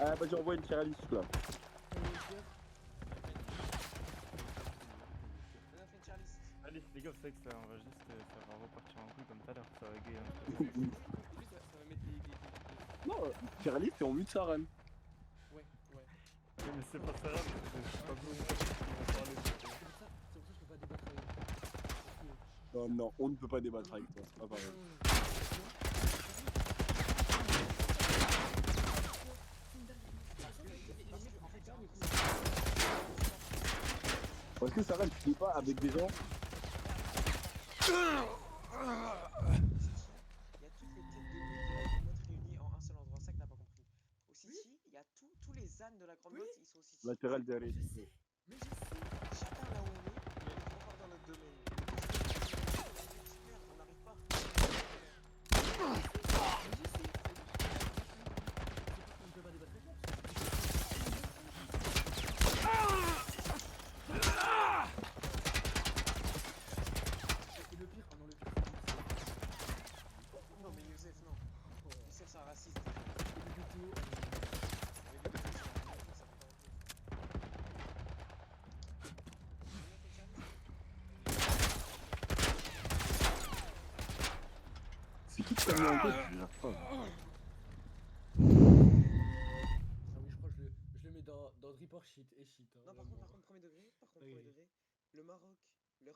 Ah, vas-y, envoie une tier list là. Maintenant, fais une tier list. Allez, les gars, c'est vrai que ça, on va juste, ça va repartir en couille comme tout à l'heure, ça va gay. Et lui, ça va mettre les... Non, tier list et on mute Saran. Ouais. Oui, mais c'est pas ça, c'est pas beau, on va parler. C'est pour ça que je peux pas débattre avec toi. Parce que- Non, non, on ne peut pas débattre avec toi, c'est pas pareil. Parce que Saran, tu fais pas avec des gens. Il y a toutes les têtes de nuit de la grande motte réunies en un seul endroit, ça que t'as pas compris. Au City, il y a tous les ânes de la grande motte, ils sont au City. Latéral derrière. Chacun là où on est, on est trop fort dans notre domaine. Merde, on n'arrive pas. On peut pas débattre avec toi. Et le pire, ah non, le pire, Non mais Youssef, non. Youssef, c'est un raciste. c'est le vidéo. C'est qui qui t'a mis en tête? Je gère pas. Ah oui, je crois que je le mets dans report sheet et sheet. Hein, Non, par vraiment. contre, premier degré, Oui. premier degré, le Maroc, leur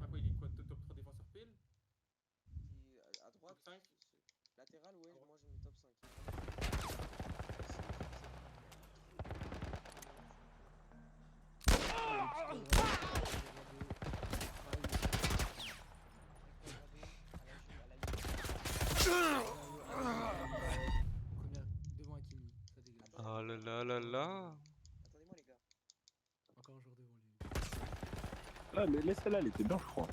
Ah quoi, il est quoi, top 3 défenseur PL? à droite, Top 5? latéral, ouais, moi je mets top 5. là là là là. Attendez-moi les gars. Encore un joueur devant lui. Ah, mais celle-là, elle était bien, je crois.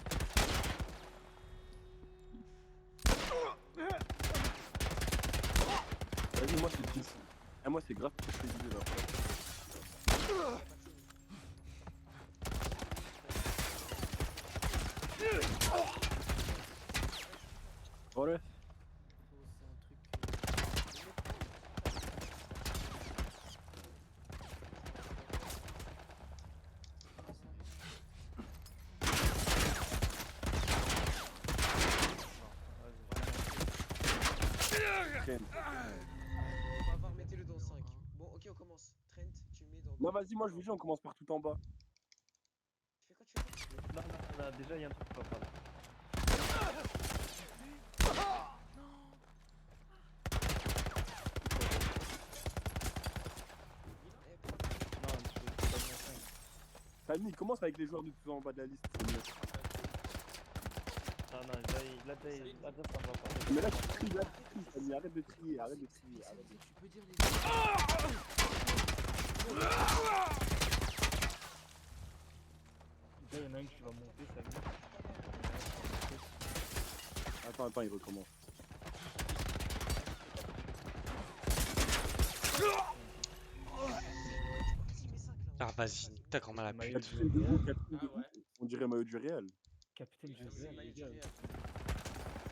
Vas-y, moi, c'est 10. Ah, moi, c'est grave ce que je fais là. Voilà. Faut- C'est un truc. Trent. On va voir, mettez-le dans 5. Bon, ok, on commence. Trent, tu mets dans. Non, vas-y, moi, je vous dis, on commence par tout en bas. Tu fais quoi, tu fais quoi? Non, déjà, il y a un truc qui va pas là. Non, je vais pas bien 5. Samy, commence avec les joueurs de tout en bas de la liste. C'est mieux. Non, là, ça va pas. Mais là, tu tries, Samy, arrête de trier, arrête de trier, arrête de trier. Tu peux dire les. Là, il y en a un qui va monter, ça vient. Attends, il recommence. Ah, vas-y, ta grand-mère la Maillot pute. du Real. Capitaine de ouais. On dirait maillot du Real. Capitaine du C'est Real, maillot les du gars. Real.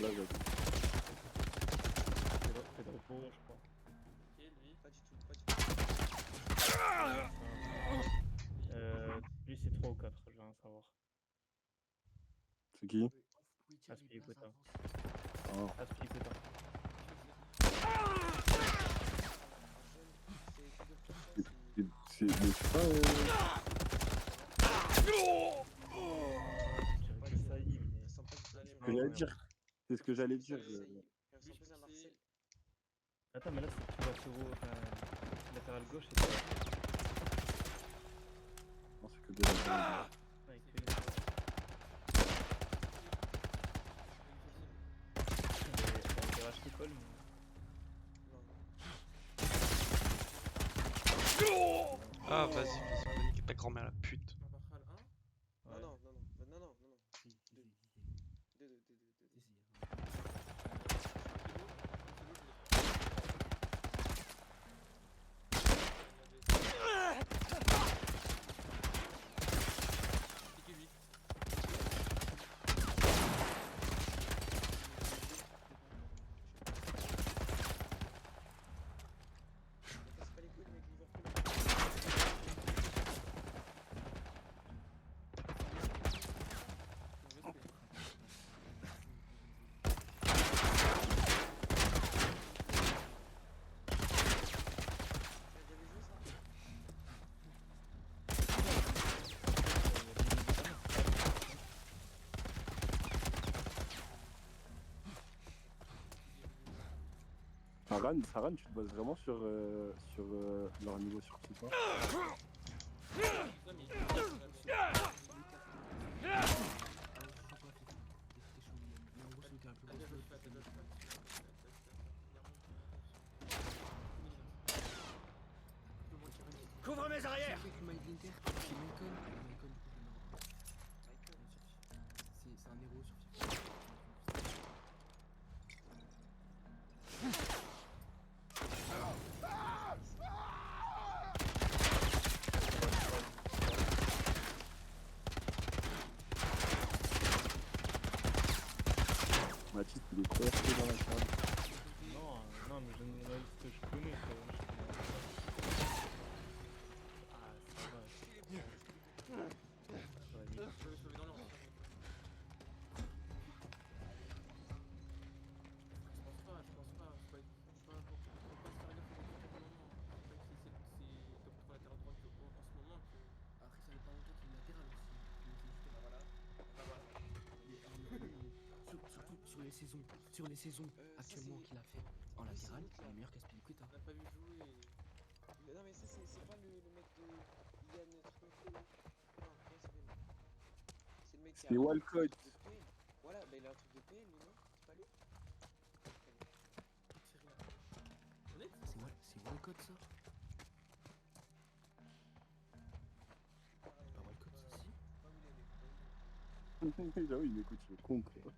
Là, j'avoue. Pedro Porro, je crois. Et lui. Pas du tout, pas du tout. Lui, c'est 3 ou 4, je veux rien savoir. C'est qui? Vous pouvez dire les Aspilicueta. bases avant. Ah. Aspilicueta. C'est pas. Je dirais que ça y est, mais... Ça sent pas du tout. Ce que j'allais dire. C'est ce que j'allais dire. Ça ressemble plus à Marcel. Attends, mais là, c'est tu vas sur latéral gauche, c'est pas... Non, c'est que des latérales. Ouais, que les- On dirait Ashticol, mais... Ah, vas-y, vas-y, niquer ta grand-mère la pute. Carvajal 1. Non, Ouais. non, non, non, non, non, non, non. Si, si, si, si. 2, 2, 2, 2, 2. Si, si. Casse pas les couilles, mec, Liverpool. Saran, tu te bases vraiment sur leur niveau sur FIFA? Couvre mes arrières! C'est un héros sur FIFA. Mathis, il est trop resté dans la salle. Non, non, mais généraliste que je connais, ça, je connais. Ah, ça va. Ça va vite. Je vais sauver dans l'ordre. Je pense pas. Faut pas se faire gaffe au moment. C'est top 3 latéral droit en ce moment que. Après, ça fait pas longtemps qu'il est latéral aussi. Surtout sur les saisons actuellement qu'il a fait en latéral, il est meilleur qu'Aspilicueta. On n'a pas vu jouer. Non, mais ça, c'est pas le mec de Yann truc. Non, comment il s'appelle? C'est le mec qui a. C'est Walcott. de P. il a un truc de PN, lui, non? C'est pas lui? C'est rien. Honnête? C'est Walcott ça? Pas Walcott ça si? J'avoue, il m'écoute, je suis con, quoi.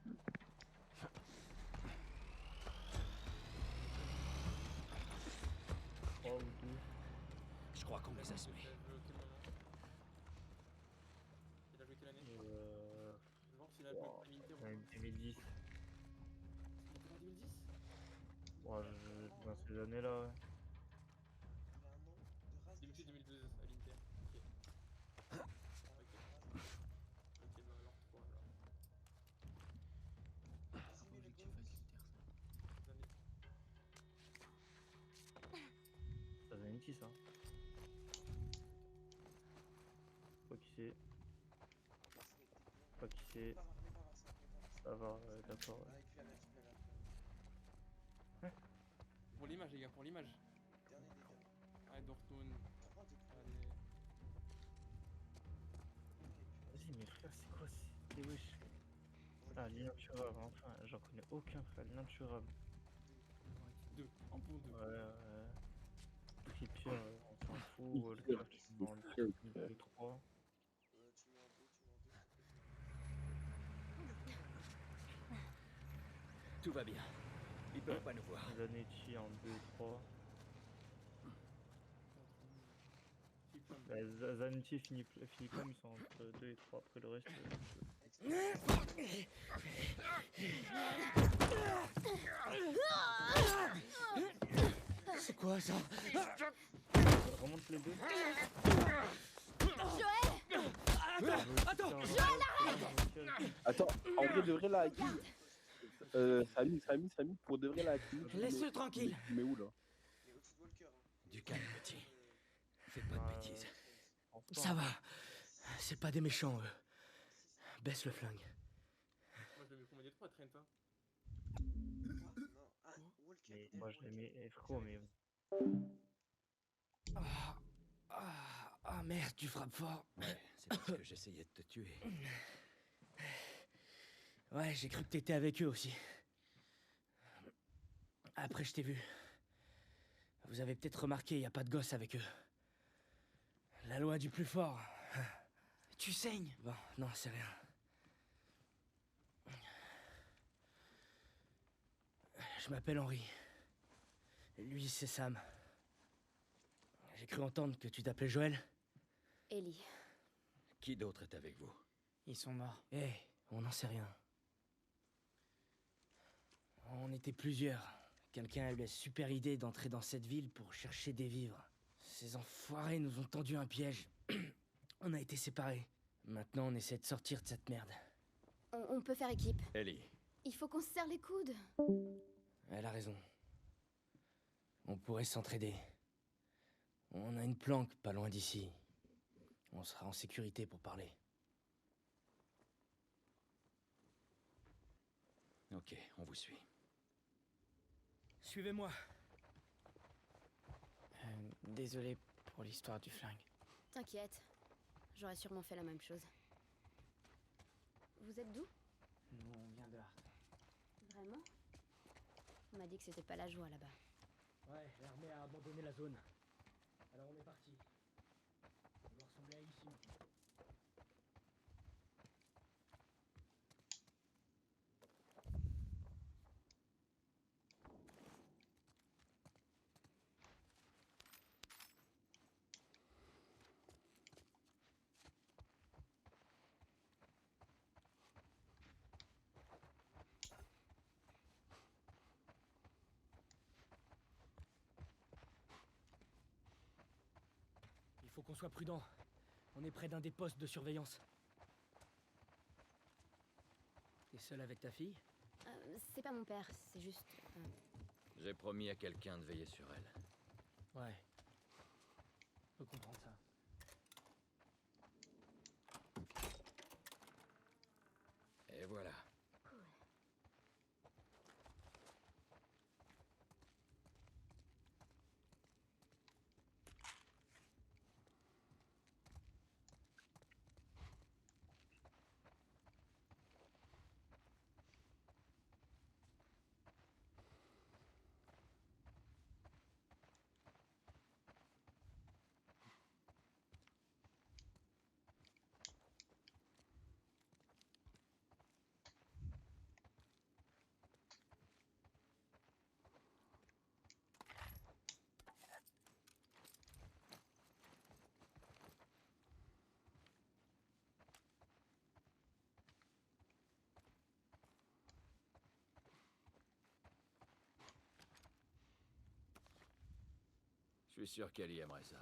Trois ou deux. Je crois qu'on les a semés. Il a joué quelle année? Et Je vais voir s'il a joué à l'Inter ou pas. 2010. Il était en 2010? Ouais, dans ces années-là, ouais. Il a un an de race. 2012 à l'Inter. Ok. Ok. Ok, bah alors 3 alors. Ah moi j'ai kiffé avec l'Inter ça. L'année. Ça faisait une 6, hein. Pas qui c'est. Pas qui c'est. Ça va, d'accord. Ouais. Avec lui, avec lui, avec lui. Pour l'image, les gars, pour l'image. Dernier des derniers. Ouais, Dortmund. 3 de plus. Allez. Vas-y, mais frère, c'est quoi? C'est wesh. Ah, l'incurable, enfin, j'en connais aucun, frère. L'incurable. 2. En bon 2. Ouais, ouais. Trippier, on s'en fout. Le Trippier, gars, tu mets en Trippier. 2-3. Tu mets en 2, tu mets en 2. Tout va bien. Ils peuvent pas nous voir. Zanetti en 2-3. Bah, Zanetti et Philippon, ils sont entre 2 et 3. Après le reste. C'est quoi ça? Remonte les deux. Attends, Attends, en vrai, de vrai, là, Samy, pour de vrai, là, Laisse-le tranquille. Mais où, là? Il est au football cœur. Du calme, petit. Fais pas de bêtises. Ça va. C'est pas des méchants, eux. Baisse le flingue. Moi je le mets combien des 3 Trent hein? Non, ah, Walker. Mais moi je les mets frérot, mais. Ah merde, tu frappes fort. Ouais, c'est parce que j'essayais de te tuer. Ouais, j'ai cru que t'étais avec eux aussi. Après, je t'ai vu. Vous avez peut-être remarqué, il n'y a pas de gosse avec eux. La loi du plus fort. Tu saignes. Bon, non, c'est rien. Je m'appelle Henri. Lui, c'est Sam. J'ai cru entendre que tu t'appelais Joël. Ellie. Qui d'autre est avec vous? Ils sont morts. Eh, on n'en sait rien. On était plusieurs. Quelqu'un a eu la super idée d'entrer dans cette ville pour chercher des vivres. Ces enfoirés nous ont tendu un piège. On a été séparés. Maintenant, on essaie de sortir de cette merde. On peut faire équipe. Ellie. Il faut qu'on se serre les coudes. Elle a raison. On pourrait s'entraider. On a une planque pas loin d'ici. On sera en sécurité pour parler. Ok, on vous suit. Suivez-moi. Désolé pour l'histoire du flingue. T'inquiète. J'aurais sûrement fait la même chose. Vous êtes d'où? Nous, on vient de Hart. Vraiment? On m'a dit que c'était pas la joie là-bas. Ouais, l'armée a abandonné la zone. Alors on est parti. Ça doit ressembler à ici. Il faut qu'on soit prudent. On est près d'un des postes de surveillance. T'es seul avec ta fille? C'est pas mon père, c'est juste... J'ai promis à quelqu'un de veiller sur elle. Ouais. Je peux comprendre ça. Et voilà. suis sûr qu'Ellie aimerait ça.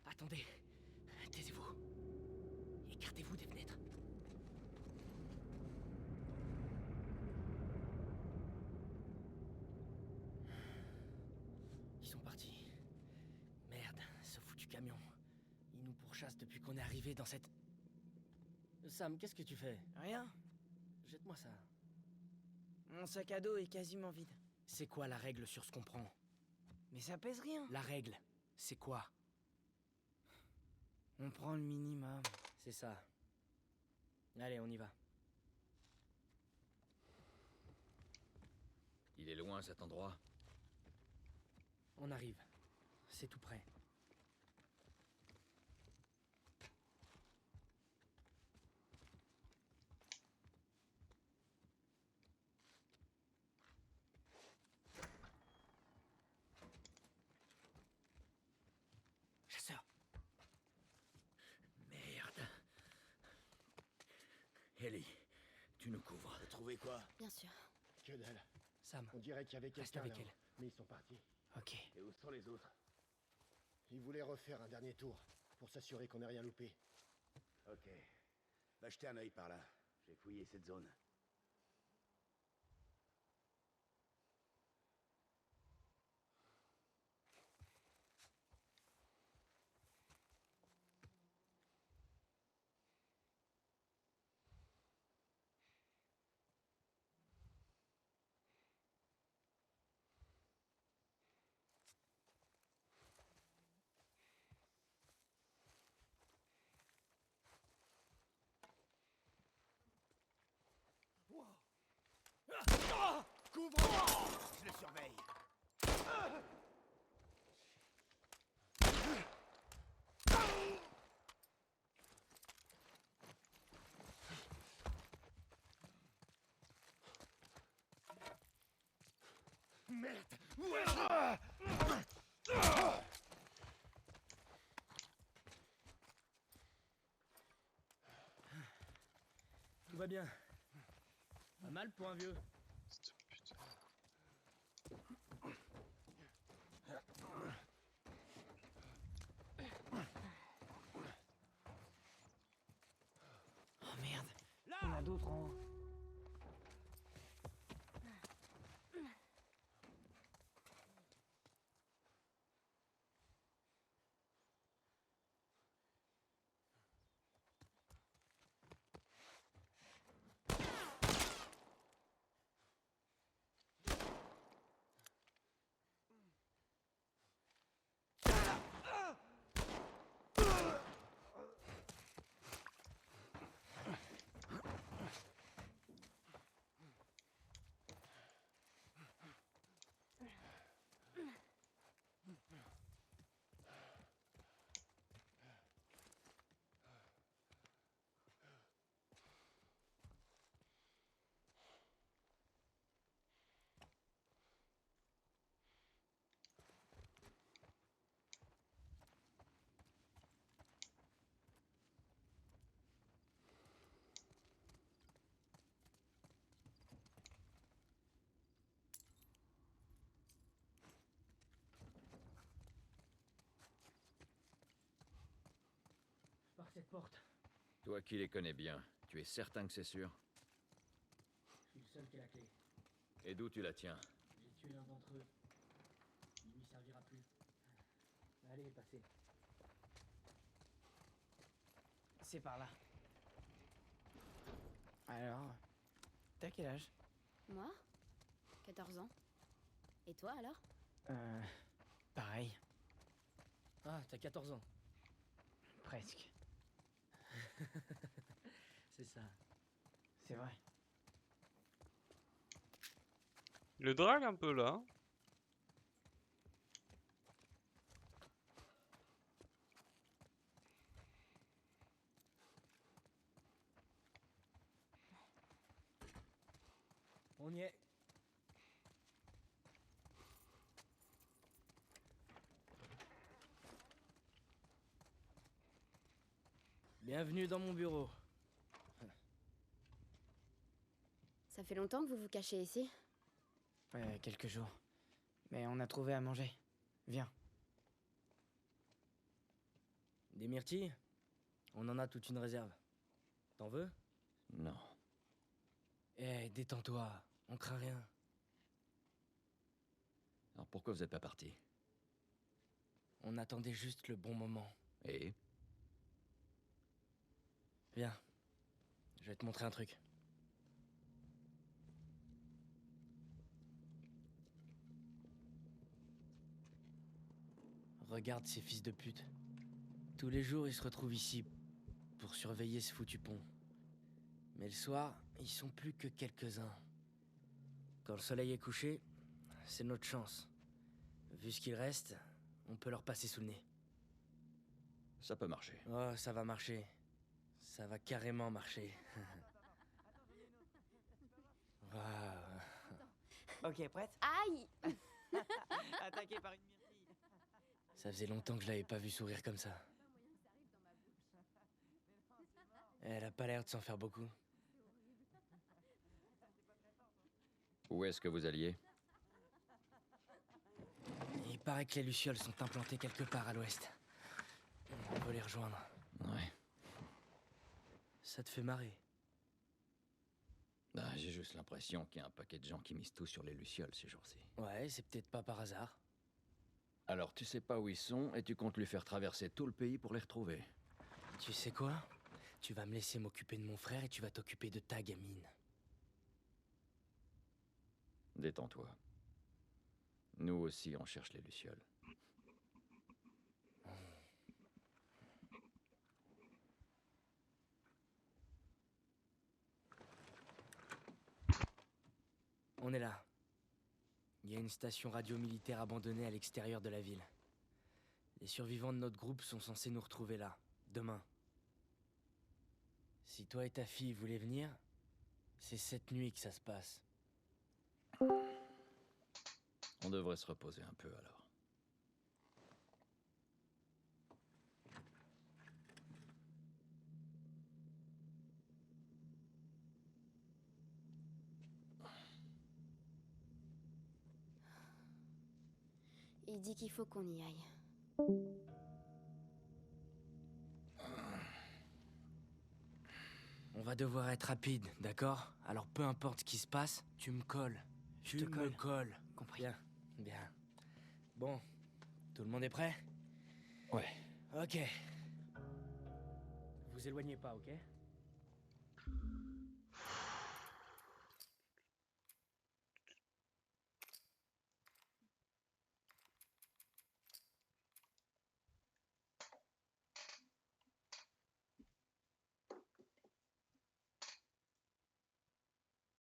Attendez. Taisez-vous. Écartez-vous des fenêtres. Ils sont partis. Merde, ce foutu camion. Ils nous pourchassent depuis qu'on est arrivé dans cette... Sam, qu'est-ce que tu fais? Rien. Jette-moi ça. Mon sac à dos est quasiment vide. C'est quoi la règle sur ce qu'on prend? Mais ça pèse rien. La règle, c'est quoi? On prend le minimum. C'est ça. Allez, on y va. Il est loin cet endroit. On arrive. C'est tout près. Chasseur. Merde. Ellie, tu nous couvres. T'as trouvé quoi? Bien sûr. Que dalle. Sam, On dirait qu'il y avait reste quelqu'un avec là-haut, elle. mais ils sont partis. Ok. Et où sont les autres? Ils voulaient refaire un dernier tour pour s'assurer qu'on n'ait rien loupé. Ok. Va jeter un œil par là. J'ai fouillé cette zone. Couvre-moi! Je le surveille. Merde! Tout va bien. Pas mal pour un vieux. Putain. Oh merde. Il y en a d'autres en haut. Par cette porte. Toi qui les connais bien, tu es certain que c'est sûr? Je suis le seul qui a la clé. Et d'où tu la tiens? J'ai tué l'un d'entre eux. Il lui servira plus. Allez, passez. C'est par là. Alors, t'as quel âge? Moi 14 ans. Et toi alors? Pareil. Ah, t'as 14 ans. Presque. C'est ça. C'est vrai. Il le drague un peu là. On y est. Bienvenue dans mon bureau. Ça fait longtemps que vous vous cachez ici? Quelques jours. Mais on a trouvé à manger. Viens. Des myrtilles? On en a toute une réserve. T'en veux? Non. Eh, détends-toi. On craint rien. Alors pourquoi vous êtes pas parti? On attendait juste le bon moment. Et? Viens. Je vais te montrer un truc. Regarde ces fils de pute. Tous les jours, ils se retrouvent ici pour surveiller ce foutu pont. Mais le soir, ils sont plus que quelques-uns. Quand le soleil est couché, c'est notre chance. Vu ce qu'il reste, on peut leur passer sous le nez. Ça peut marcher. Oh, ça va marcher. Ça va carrément marcher. Waouh. Ok, prête? Aïe! Attaqué par une myrtille. Ça faisait longtemps que je l'avais pas vu sourire comme ça. Elle a pas l'air de s'en faire beaucoup. Où est-ce que vous alliez? Il paraît que les lucioles sont implantées quelque part à l'ouest. On peut les rejoindre. Ouais. Ça te fait marrer? Bah, j'ai juste l'impression qu'il y a un paquet de gens qui misent tout sur les lucioles ces jours-ci. Ouais, c'est peut-être pas par hasard. Alors tu sais pas où ils sont et tu comptes lui faire traverser tout le pays pour les retrouver. Tu sais quoi? Tu vas me laisser m'occuper de mon frère et tu vas t'occuper de ta gamine. Détends-toi. Nous aussi, on cherche les lucioles. On est là. Il y a une station radio militaire abandonnée à l'extérieur de la ville. Les survivants de notre groupe sont censés nous retrouver là, demain. Si toi et ta fille voulez venir, c'est cette nuit que ça se passe. On devrait se reposer un peu alors. Il dit qu'il faut qu'on y aille. On va devoir être rapide, d'accord? Alors peu importe ce qui se passe, tu me colles. Je Tu te me colle. colles. Compris. Bien, bien. Bon, tout le monde est prêt? Ouais. Ok. Vous éloignez pas, ok?